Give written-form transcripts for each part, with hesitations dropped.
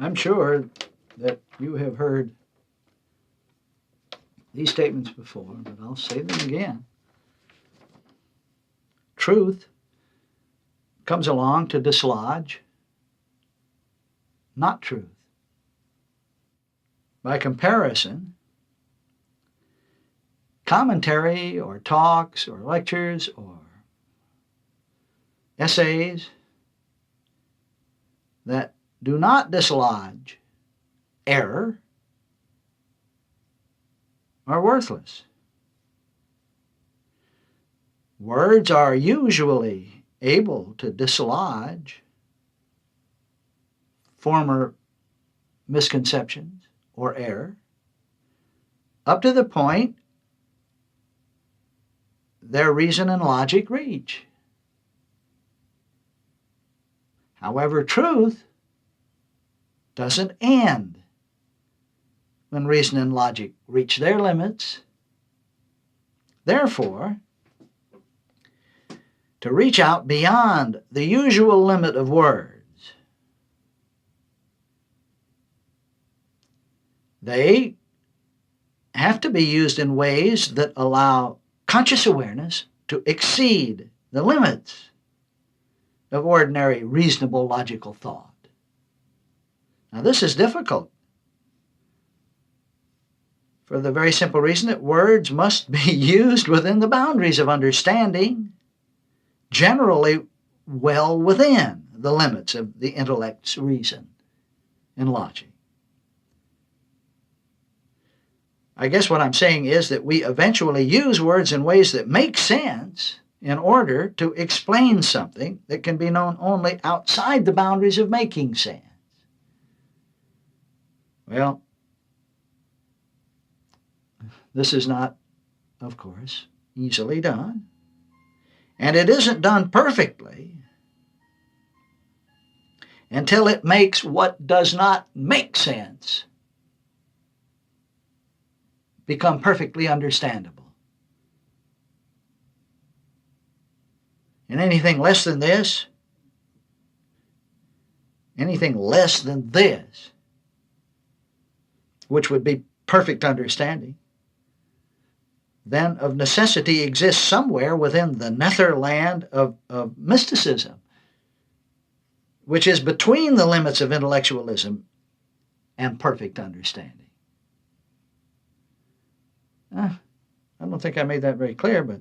I'm sure that you have heard these statements before, but I'll say them again. Truth comes along to dislodge not truth. By comparison, commentary or talks or lectures or essays that do not dislodge error are worthless. Words are usually able to dislodge former misconceptions or error up to the point their reason and logic reach. However, truth doesn't end when reason and logic reach their limits. Therefore, to reach out beyond the usual limit of words, they have to be used in ways that allow conscious awareness to exceed the limits of ordinary, reasonable, logical thought. Now, this is difficult for the very simple reason that words must be used within the boundaries of understanding, generally well within the limits of the intellect's reason and logic. I guess what I'm saying is that we eventually use words in ways that make sense in order to explain something that can be known only outside the boundaries of making sense. Well, this is not, of course, easily done. And it isn't done perfectly until it makes what does not make sense become perfectly understandable. And anything less than this, which would be perfect understanding, then of necessity exists somewhere within the netherland of mysticism, which is between the limits of intellectualism and perfect understanding. I don't think I made that very clear, but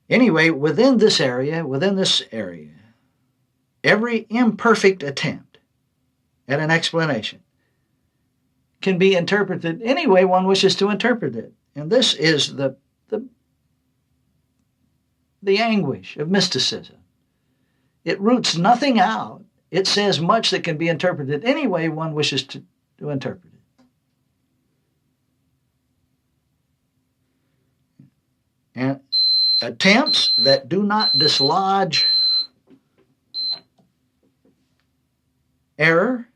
anyway, within this area, every imperfect attempt at an explanation can be interpreted any way one wishes to interpret it. And this is the anguish of mysticism. It roots nothing out. It says much that can be interpreted any way one wishes to interpret it. And attempts that do not dislodge error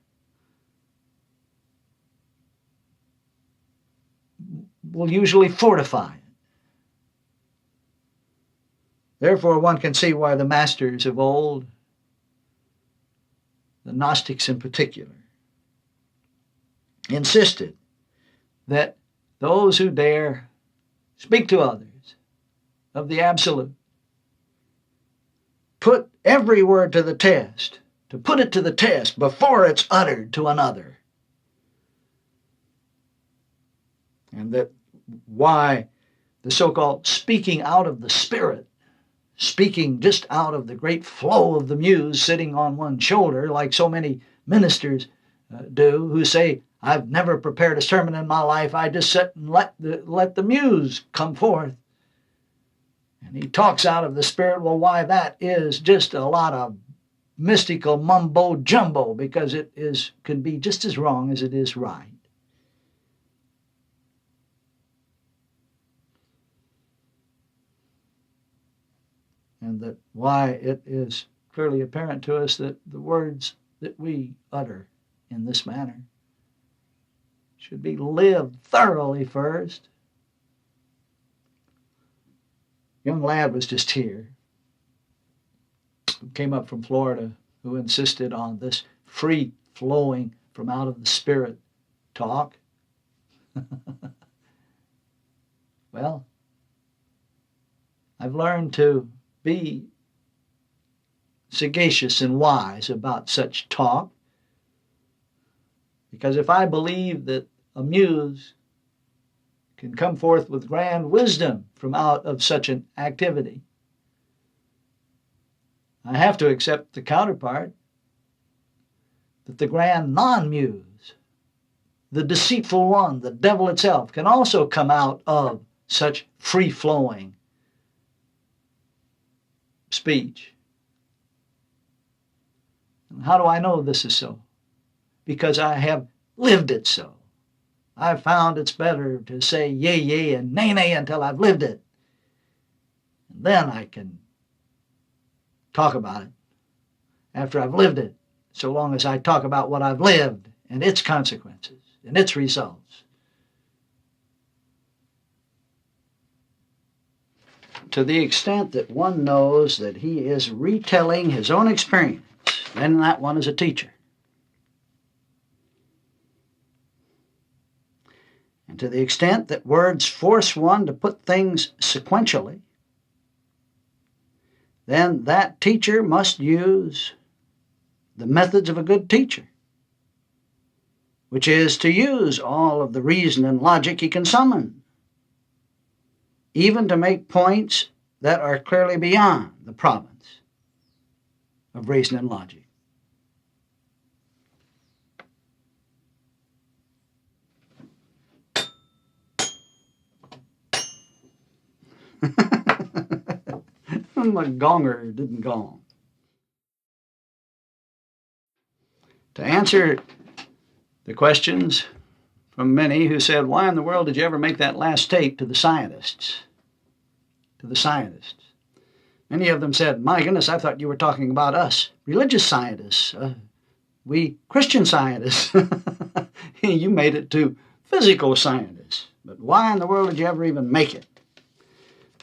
will usually fortify it. Therefore, one can see why the masters of old, the Gnostics in particular, insisted that those who dare speak to others of the absolute put every word to the test, to put it to the test before it's uttered to another. And that why the so-called speaking out of the spirit, speaking just out of the great flow of the muse sitting on one shoulder, like so many ministers do, who say, I've never prepared a sermon in my life, I just sit and let the muse come forth. And he talks out of the spirit. Well, why, that is just a lot of mystical mumbo-jumbo, because it can be just as wrong as it is right. And that why it is clearly apparent to us that the words that we utter in this manner should be lived thoroughly first. A young lad was just here who came up from Florida, who insisted on this free flowing from out of the Spirit talk? Well, I've learned to be sagacious and wise about such talk, because if I believe that a muse can come forth with grand wisdom from out of such an activity, I have to accept the counterpart, that the grand non-muse, the deceitful one, the devil itself, can also come out of such free-flowing speech. And how do I know this is so? Because I have lived it so. I've found it's better to say yea, yea, and nay, nay until I've lived it. And then I can talk about it after I've lived it, so long as I talk about what I've lived and its consequences and its results. To the extent that one knows that he is retelling his own experience, then that one is a teacher. And to the extent that words force one to put things sequentially, then that teacher must use the methods of a good teacher, which is to use all of the reason and logic he can summon, even to make points that are clearly beyond the province of reason and logic. My gonger didn't gong. To answer the questions from many who said, why in the world did you ever make that last tape to the scientists? To the scientists. Many of them said, my goodness, I thought you were talking about us, religious scientists, we Christian scientists. You made it to physical scientists. But why in the world did you ever even make it?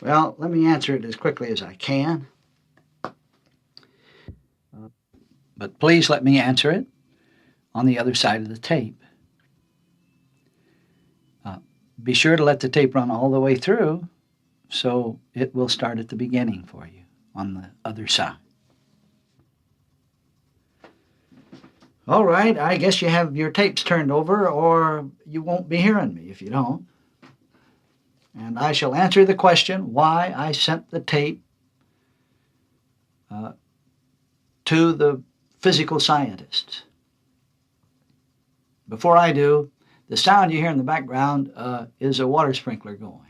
Well, let me answer it as quickly as I can. But please let me answer it on the other side of the tape. Be sure to let the tape run all the way through, so it will start at the beginning for you on the other side. All right, I guess you have your tapes turned over, or you won't be hearing me if you don't. And I shall answer the question why I sent the tape to the physical scientists. Before I do, the sound you hear in the background is a water sprinkler going.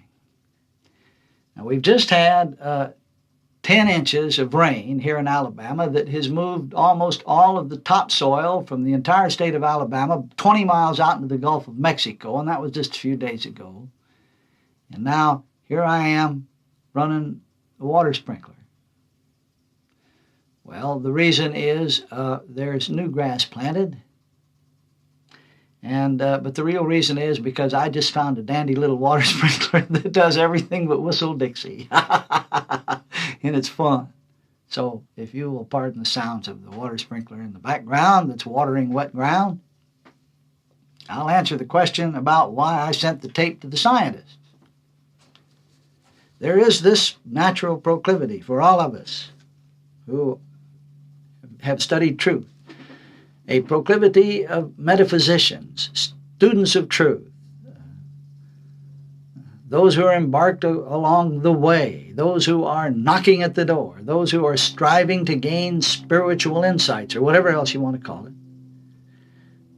Now, we've just had 10 inches of rain here in Alabama that has moved almost all of the topsoil from the entire state of Alabama 20 miles out into the Gulf of Mexico, and that was just a few days ago. And now, here I am running a water sprinkler. Well, the reason is there's new grass planted. But the real reason is because I just found a dandy little water sprinkler that does everything but whistle Dixie. And it's fun. So if you will pardon the sounds of the water sprinkler in the background that's watering wet ground, I'll answer the question about why I sent the tape to the scientists. There is this natural proclivity for all of us who have studied truth, a proclivity of metaphysicians, students of truth, those who are embarked along the way, those who are knocking at the door, those who are striving to gain spiritual insights, or whatever else you want to call it.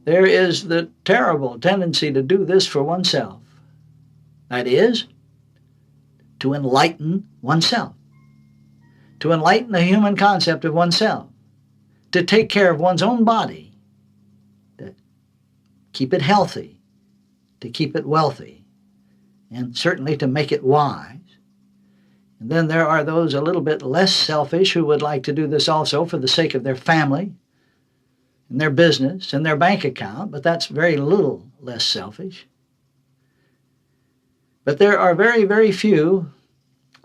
There is the terrible tendency to do this for oneself. That is, to enlighten oneself, to enlighten the human concept of oneself, to take care of one's own body, to keep it healthy, to keep it wealthy, and certainly to make it wise. And then there are those a little bit less selfish who would like to do this also for the sake of their family and their business and their bank account, but that's very little less selfish. But there are very, very few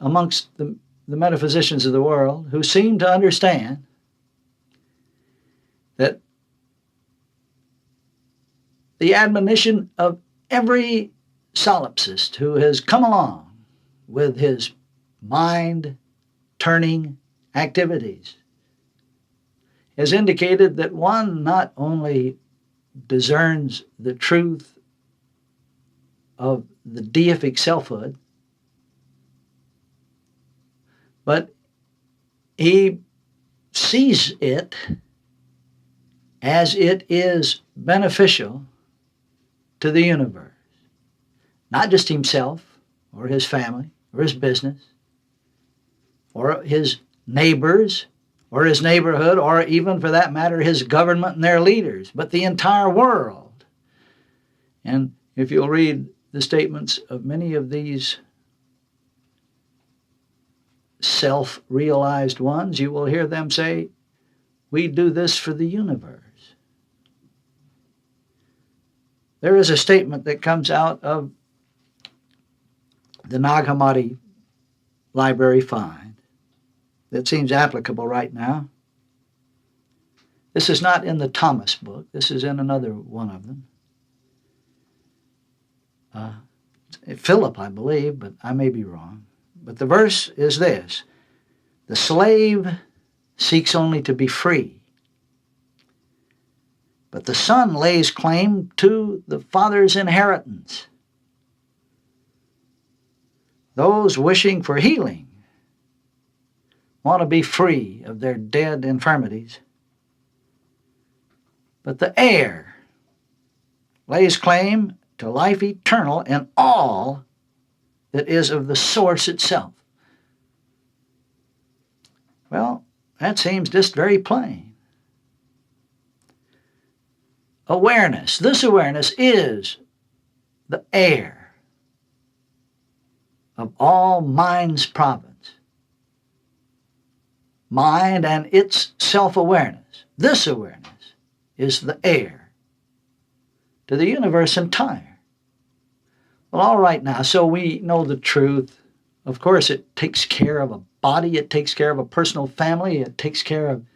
amongst the metaphysicians of the world who seem to understand that the admonition of every solipsist who has come along with his mind-turning activities has indicated that one not only discerns the truth of the deific selfhood, but he sees it as it is beneficial to the universe. Not just himself or his family or his business or his neighbors or his neighborhood or even, for that matter, his government and their leaders, but the entire world. And if you'll read the statements of many of these self-realized ones, you will hear them say, we do this for the universe. There is a statement that comes out of the Nag Hammadi Library Find that seems applicable right now. This is not in the Thomas book. This is in another one of them. Philip, I believe, but I may be wrong. But the verse is this: the slave seeks only to be free, but the son lays claim to the father's inheritance. Those wishing for healing want to be free of their dead infirmities, but the heir lays claim to life eternal and all that is of the source itself. Well, that seems just very plain. Awareness. This awareness is the heir of all mind's province. Mind and its self-awareness. This awareness is the heir to the universe entire. Well, all right now, so we know the truth. Of course, it takes care of a body, it takes care of a personal family, it takes care of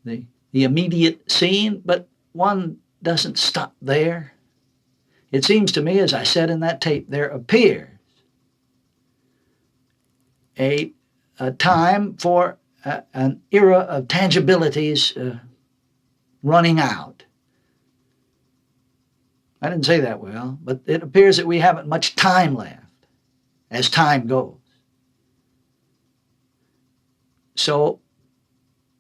the immediate scene, but one doesn't stop there. It seems to me, as I said in that tape, there appears a time for an era of tangibilities running out. I didn't say that well, but it appears that we haven't much time left as time goes. So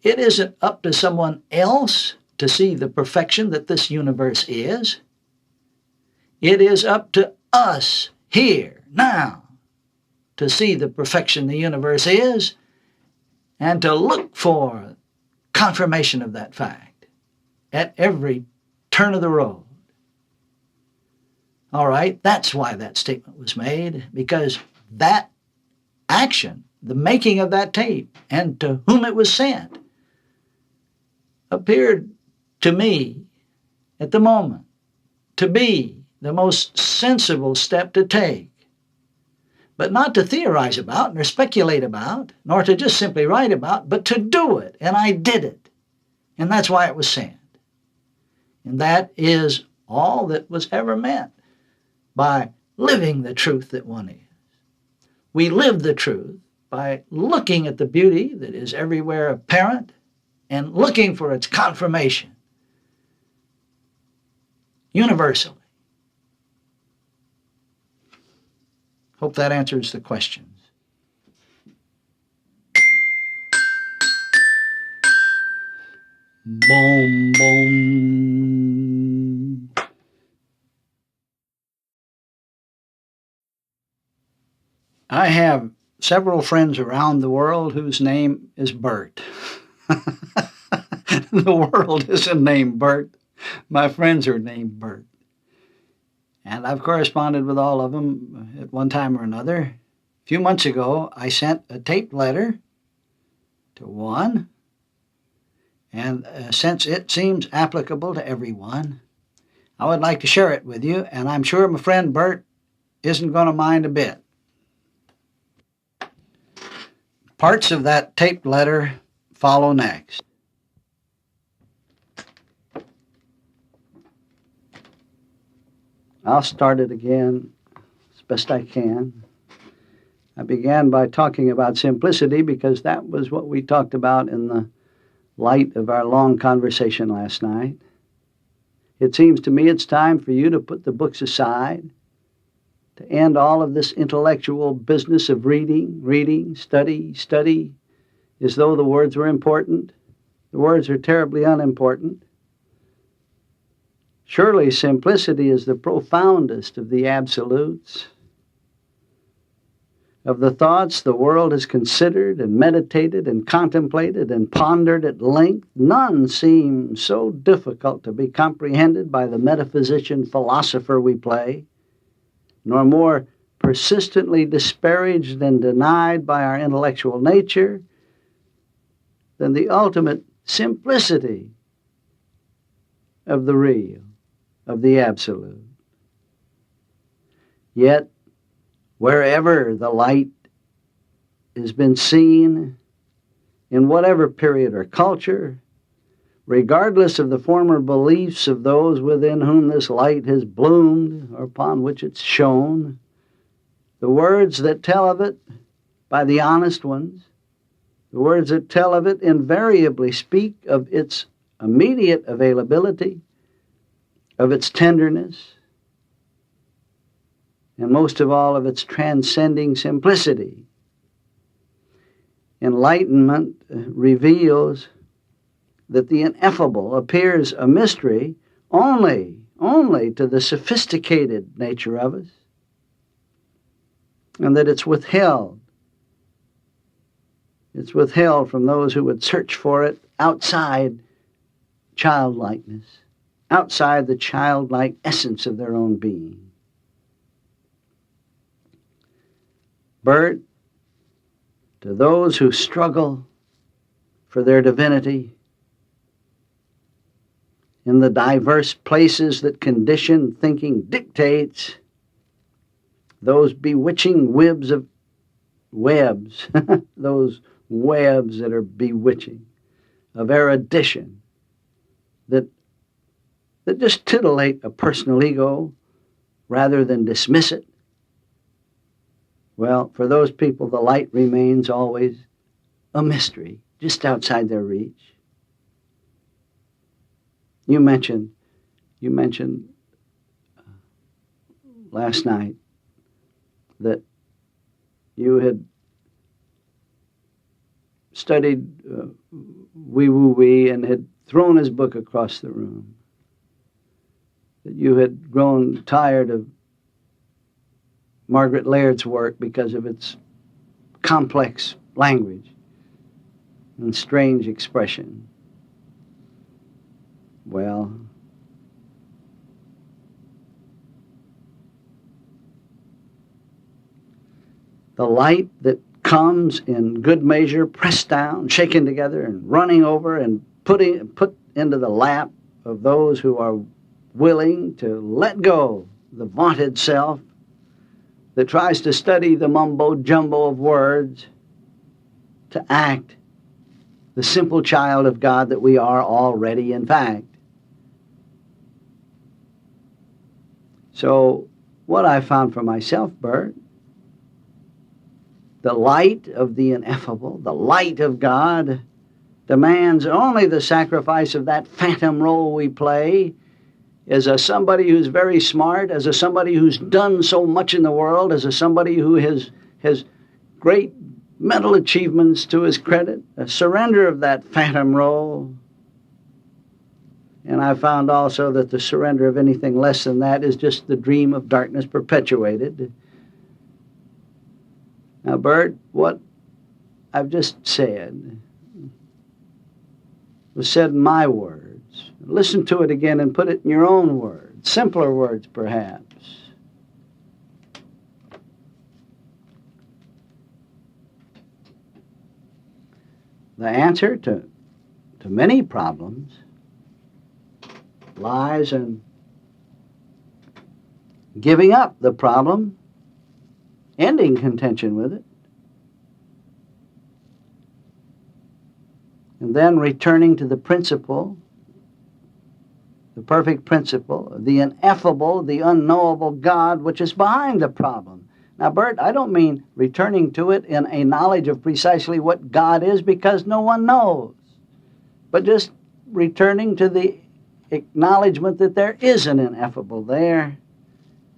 it isn't up to someone else to see the perfection that this universe is. It is up to us here, now, to see the perfection the universe is and to look for confirmation of that fact at every turn of the road. All right, that's why that statement was made, because that action, the making of that tape, and to whom it was sent, appeared to me at the moment to be the most sensible step to take. But not to theorize about, nor speculate about, nor to just simply write about, but to do it. And I did it. And that's why it was sent. And that is all that was ever meant by living the truth that one is. We live the truth by looking at the beauty that is everywhere apparent and looking for its confirmation universally. Hope that answers the questions. Boom, boom. I have several friends around the world whose name is Bert. The world isn't named Bert. My friends are named Bert. And I've corresponded with all of them at one time or another. A few months ago, I sent a taped letter to one, and since it seems applicable to everyone, I would like to share it with you, and I'm sure my friend Bert isn't going to mind a bit. Parts of that taped letter follow next. I'll start it again as best I can. I began by talking about simplicity because that was what we talked about in the light of our long conversation last night. It seems to me it's time for you to put the books aside, to end all of this intellectual business of reading, study, as though the words were important. The words are terribly unimportant. Surely simplicity is the profoundest of the absolutes. Of the thoughts the world has considered and meditated and contemplated and pondered at length, none seem so difficult to be comprehended by the metaphysician philosopher we play, nor more persistently disparaged and denied by our intellectual nature than the ultimate simplicity of the real, of the absolute. Yet, wherever the light has been seen, in whatever period or culture, regardless of the former beliefs of those within whom this light has bloomed or upon which it's shone, the words that tell of it by the honest ones, the words that tell of it invariably speak of its immediate availability, of its tenderness, and most of all of its transcending simplicity. Enlightenment reveals that the ineffable appears a mystery only to the sophisticated nature of us, and that it's withheld. It's withheld from those who would search for it outside childlikeness, outside the childlike essence of their own being. Bert, to those who struggle for their divinity in the diverse places that conditioned thinking dictates, those bewitching webs, those webs that are bewitching, of erudition, that just titillate a personal ego rather than dismiss it. Well, for those people, the light remains always a mystery, just outside their reach. You mentioned last night that you had studied Wee Woo Wee and had thrown his book across the room, that you had grown tired of Margaret Laird's work because of its complex language and strange expression. Well, the light that comes in good measure, pressed down, shaken together, and running over and put into the lap of those who are willing to let go the vaunted self that tries to study the mumbo-jumbo of words, to act the simple child of God that we are already, in fact. So what I found for myself, Bert, the light of the ineffable, the light of God, demands only the sacrifice of that phantom role we play as a somebody who's very smart, as a somebody who's done so much in the world, as a somebody who has great mental achievements to his credit, a surrender of that phantom role. And I found also that the surrender of anything less than that is just the dream of darkness perpetuated. Now, Bert, what I've just said was said in my words. Listen to it again and put it in your own words, simpler words perhaps. The answer to many problems lies in giving up the problem, ending contention with it, and then returning to the principle the perfect principle, the ineffable, the unknowable God which is behind the problem. Now, Bert, I don't mean returning to it in a knowledge of precisely what God is, because no one knows, but just returning to the acknowledgement that there is an ineffable there,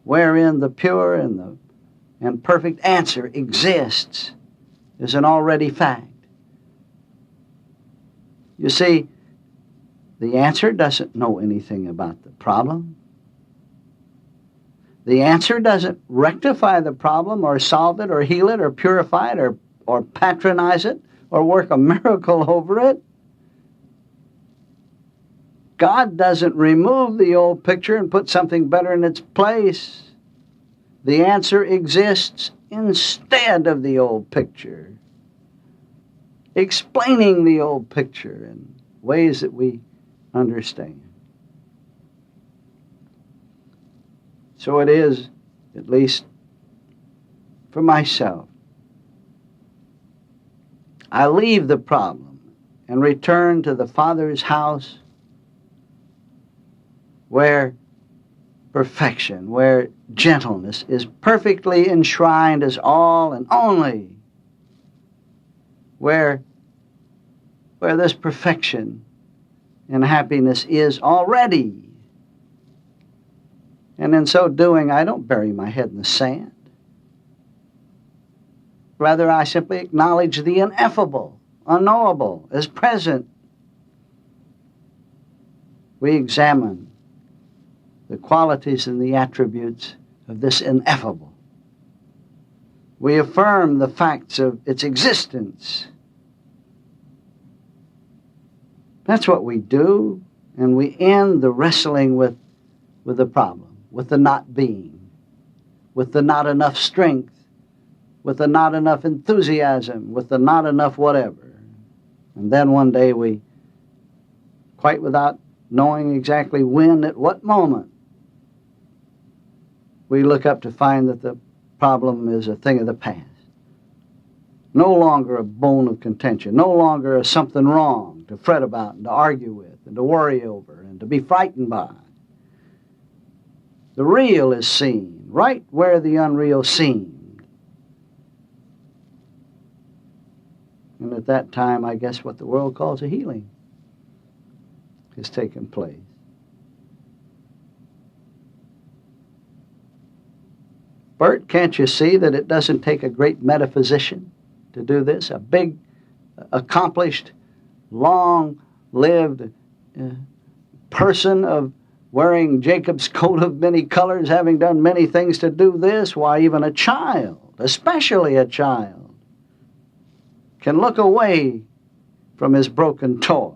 wherein the pure and perfect answer exists, is an already fact. You see, the answer doesn't know anything about the problem. The answer doesn't rectify the problem or solve it or heal it or purify it or patronize it or work a miracle over it. God doesn't remove the old picture and put something better in its place. The answer exists instead of the old picture, explaining the old picture in ways that we understand. So it is, at least for myself, I leave the problem and return to the Father's house, where perfection, where gentleness is perfectly enshrined as all and only, where this perfection and happiness is already. And in so doing, I don't bury my head in the sand. Rather, I simply acknowledge the ineffable, unknowable, as present. We examine the qualities and the attributes of this ineffable. We affirm the facts of its existence. That's what we do, and we end the wrestling with the problem, with the not being, with the not enough strength, with the not enough enthusiasm, with the not enough whatever. And then one day we, quite without knowing exactly when, at what moment, we look up to find that the problem is a thing of the past. No longer a bone of contention, no longer a something wrong to fret about and to argue with and to worry over and to be frightened by. The real is seen, right where the unreal seemed. And at that time, I guess what the world calls a healing has taken place. Bert, can't you see that it doesn't take a great metaphysician to do this? A big, accomplished, long-lived person of wearing Jacob's coat of many colors, having done many things to do this? Why, even a child, especially a child, can look away from his broken toy,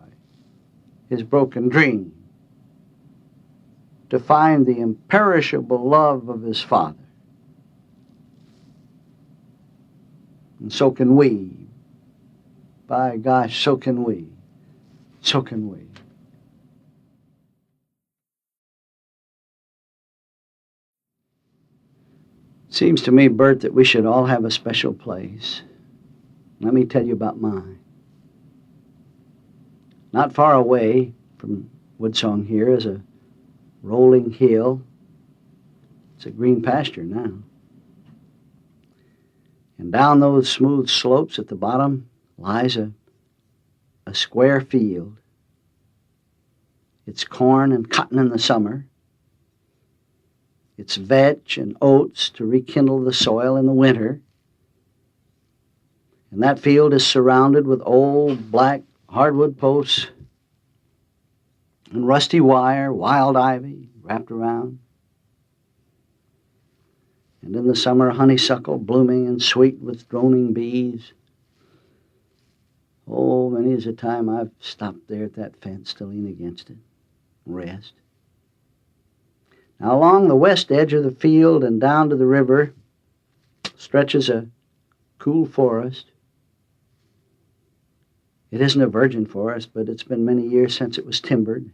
his broken dream, to find the imperishable love of his Father. And so can we. By gosh, so can we. So can we. Seems to me, Bert, that we should all have a special place. Let me tell you about mine. Not far away from Woodsong here is a rolling hill. It's a green pasture now. And down those smooth slopes at the bottom lies a square field. It's corn and cotton in the summer. It's vetch and oats to rekindle the soil in the winter. And that field is surrounded with old black hardwood posts and rusty wire, wild ivy wrapped around. And in the summer, honeysuckle blooming and sweet with droning bees. Oh, many is a time I've stopped there at that fence to lean against it and rest. Now, along the west edge of the field and down to the river stretches a cool forest. It isn't a virgin forest, but it's been many years since it was timbered.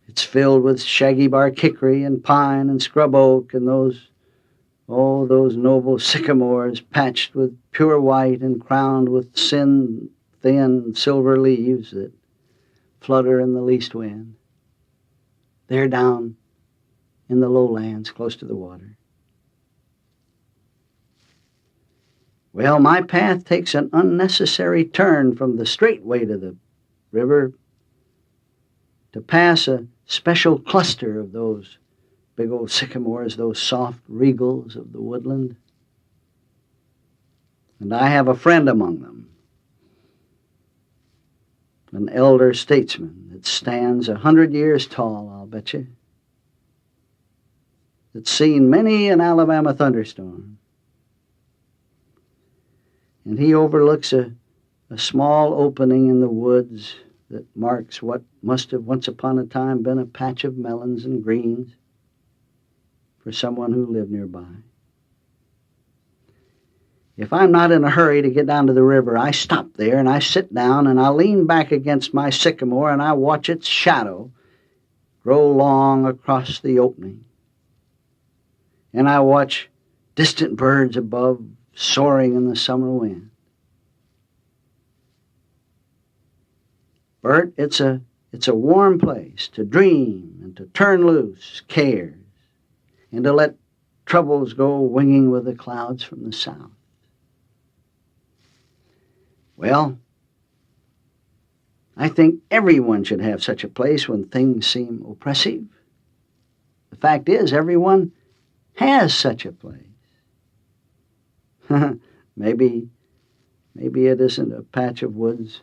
It's filled with shaggy bark hickory and pine and scrub oak and those noble sycamores patched with pure white and crowned with thin silver leaves that flutter in the least wind. They're down in the lowlands close to the water. Well, my path takes an unnecessary turn from the straight way to the river to pass a special cluster of those big old sycamores, those soft regals of the woodland. And I have a friend among them, an elder statesman that stands 100 years tall, I'll bet you, that's seen many an Alabama thunderstorm. And he overlooks a small opening in the woods that marks what must have once upon a time been a patch of melons and greens for someone who lived nearby. If I'm not in a hurry to get down to the river, I stop there and I sit down and I lean back against my sycamore and I watch its shadow grow long across the opening. And I watch distant birds above soaring in the summer wind. Bert, it's a warm place to dream and to turn loose cares and to let troubles go winging with the clouds from the south. Well, I think everyone should have such a place when things seem oppressive. The fact is, everyone has such a place. Maybe it isn't a patch of woods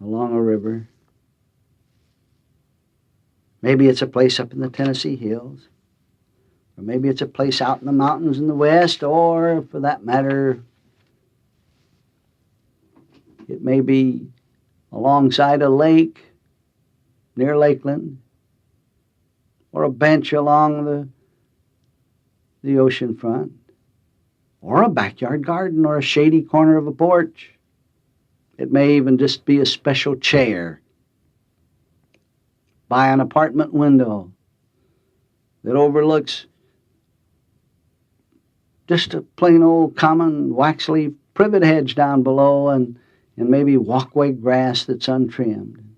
along a river. Maybe it's a place up in the Tennessee hills. Or maybe it's a place out in the mountains in the west, or for that matter, it may be alongside a lake near Lakeland, or a bench along the ocean front, or a backyard garden, or a shady corner of a porch. It may even just be a special chair by an apartment window that overlooks just a plain old common waxleaf privet hedge down below and maybe walkway grass that's untrimmed.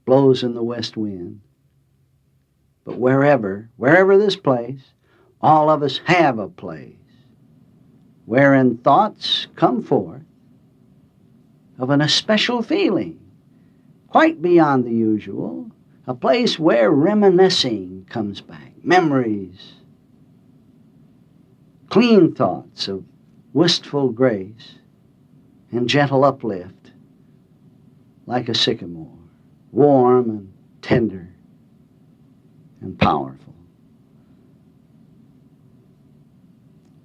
Blows in the west wind. But wherever this place, all of us have a place wherein thoughts come forth of an especial feeling, quite beyond the usual, a place where reminiscing comes back, memories, clean thoughts of wistful grace and gentle uplift, like a sycamore, warm and tender and powerful.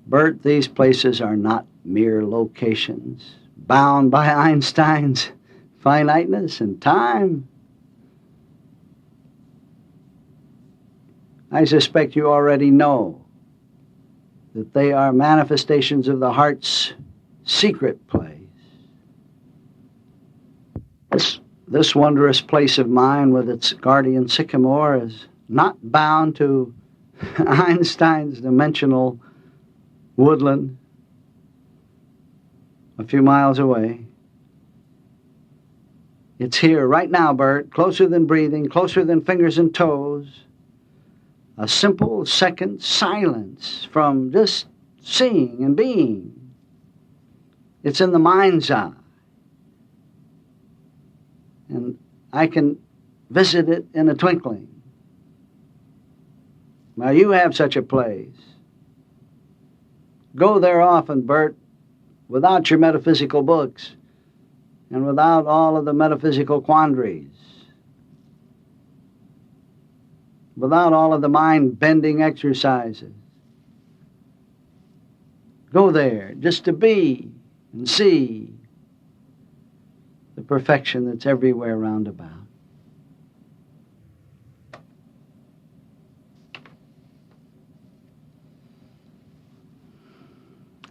Bert, these places are not mere locations bound by Einstein's finiteness and time. I suspect you already know that they are manifestations of the heart's secret place. This wondrous place of mine with its guardian sycamore is not bound to Einstein's dimensional woodland a few miles away. It's here right now, Bert, closer than breathing, closer than fingers and toes. A simple second silence from just seeing and being. It's in the mind's eye. And I can visit it in a twinkling. Now you have such a place. Go there often, Bert, without your metaphysical books and without all of the metaphysical quandaries, without all of the mind-bending exercises. Go there just to be and see the perfection that's everywhere round about.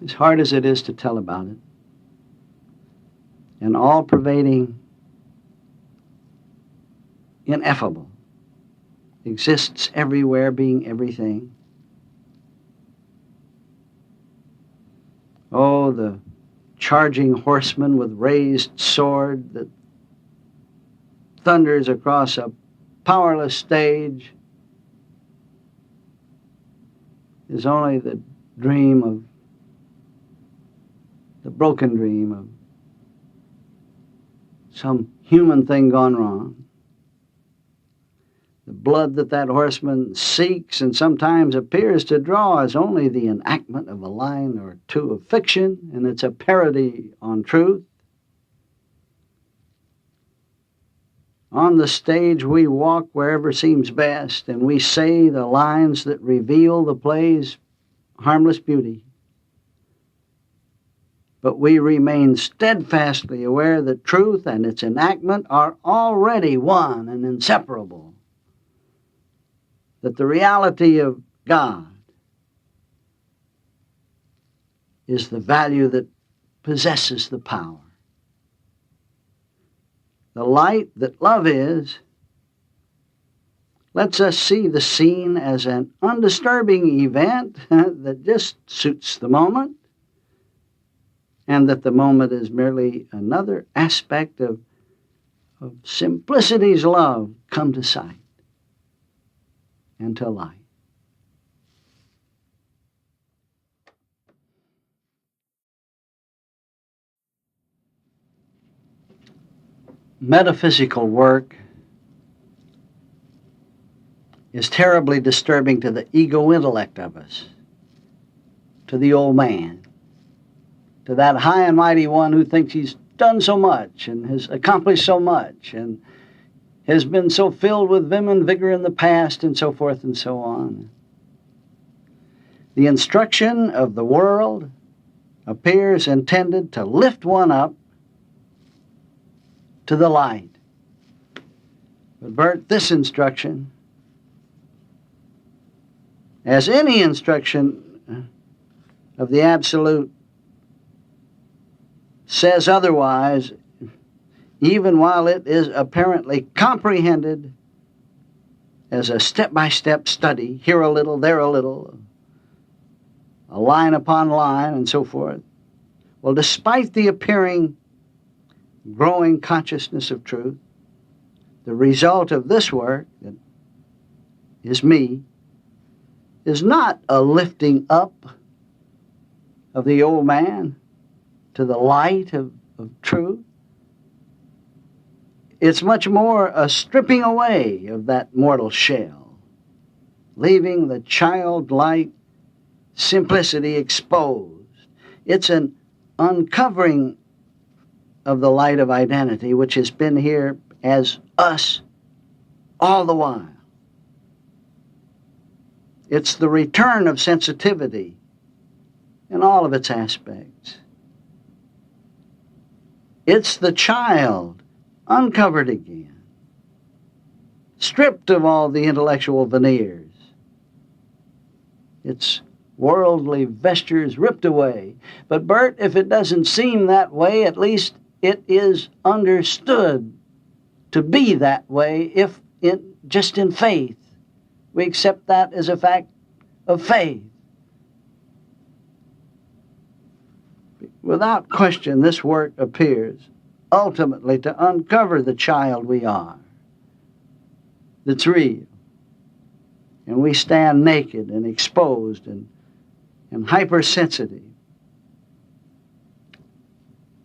As hard as it is to tell about it, an all-pervading, ineffable, exists everywhere, being everything. Oh, the charging horseman with raised sword that thunders across a powerless stage is only the broken dream of some human thing gone wrong. The blood that horseman seeks and sometimes appears to draw is only the enactment of a line or two of fiction, and it's a parody on truth. On the stage we walk wherever seems best, and we say the lines that reveal the play's harmless beauty. But we remain steadfastly aware that truth and its enactment are already one and inseparable. That the reality of God is the value that possesses the power. The light that love is lets us see the scene as an undisturbing event that just suits the moment, and that the moment is merely another aspect of simplicity's love come to sight and to light. Metaphysical work is terribly disturbing to the ego intellect of us, to the old man, to that high and mighty one who thinks he's done so much and has accomplished so much and has been so filled with vim and vigor in the past and so forth and so on. The instruction of the world appears intended to lift one up to the light. But Bert, this instruction, as any instruction of the Absolute, says otherwise, even while it is apparently comprehended as a step-by-step study, here a little, there a little, a line upon line, and so forth. Well, despite the appearing growing consciousness of truth, the result of this work, that is me, is not a lifting up of the old man to the light of truth. It's much more a stripping away of that mortal shell, leaving the childlike simplicity exposed. It's an uncovering of the light of identity, which has been here as us all the while. It's the return of sensitivity in all of its aspects. It's the child uncovered again, stripped of all the intellectual veneers. Its worldly vestures ripped away. But Bert, if it doesn't seem that way, at least it is understood to be that way if just in faith. We accept that as a fact of faith. Without question, this work appears ultimately to uncover the child we are, that's real. And we stand naked and exposed and hypersensitive.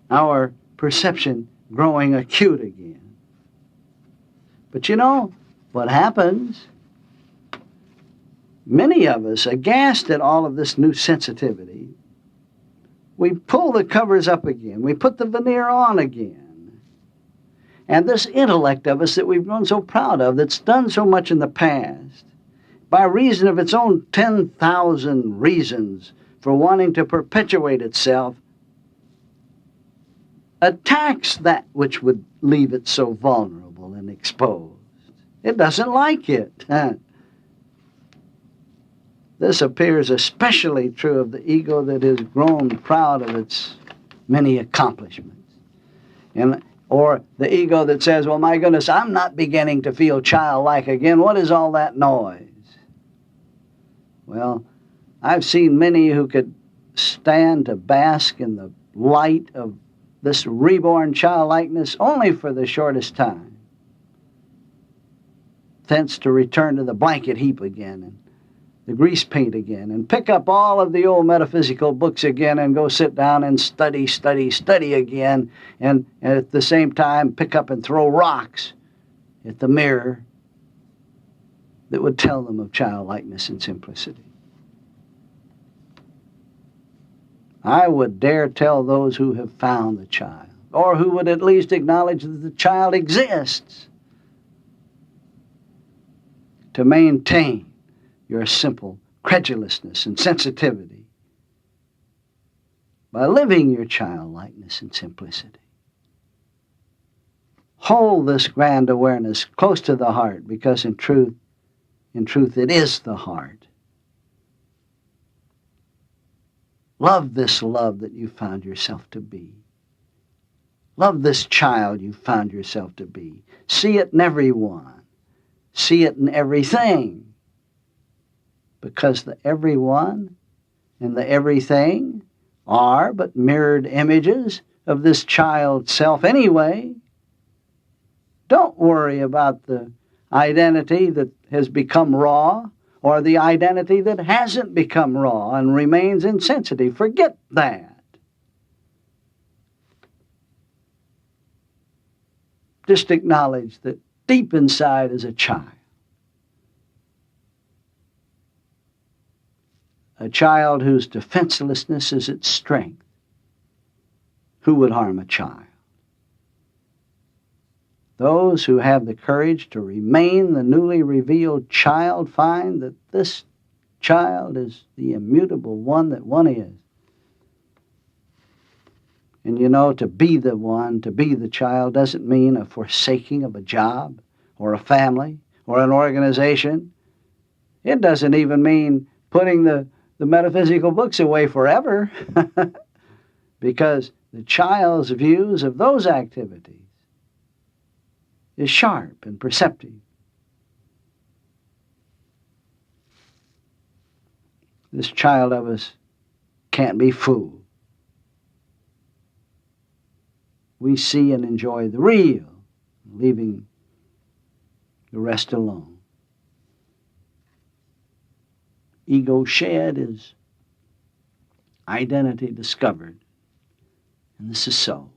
Our perception growing acute again. But you know what happens? Many of us, aghast at all of this new sensitivity, we pull the covers up again. We put the veneer on again. And this intellect of us that we've grown so proud of, that's done so much in the past, by reason of its own 10,000 reasons for wanting to perpetuate itself, attacks that which would leave it so vulnerable and exposed. It doesn't like it. This appears especially true of the ego that has grown proud of its many accomplishments. Or the ego that says, well, my goodness, I'm not beginning to feel childlike again. What is all that noise? Well, I've seen many who could stand to bask in the light of this reborn childlikeness only for the shortest time, thence to return to the blanket heap again and the grease paint again, and pick up all of the old metaphysical books again and go sit down and study again, and at the same time pick up and throw rocks at the mirror that would tell them of childlikeness and simplicity. I would dare tell those who have found the child, or who would at least acknowledge that the child exists, to maintain your simple credulousness and sensitivity by living your childlikeness and simplicity. Hold this grand awareness close to the heart, because in truth, it is the heart. Love this love that you found yourself to be. Love this child you found yourself to be. See it in everyone. See it in everything. Because the everyone and the everything are but mirrored images of this child self anyway. Don't worry about the identity that has become raw or the identity that hasn't become raw and remains insensitive. Forget that. Just acknowledge that deep inside is a child. A child whose defenselessness is its strength. Who would harm a child? Those who have the courage to remain the newly revealed child find that this child is the immutable one that one is. And you know, to be the one, to be the child, doesn't mean a forsaking of a job or a family or an organization. It doesn't even mean putting the metaphysical books away forever, because the child's views of those activities is sharp and perceptive. This child of us can't be fooled. We see and enjoy the real, leaving the rest alone. Ego shed is identity discovered. And this is so.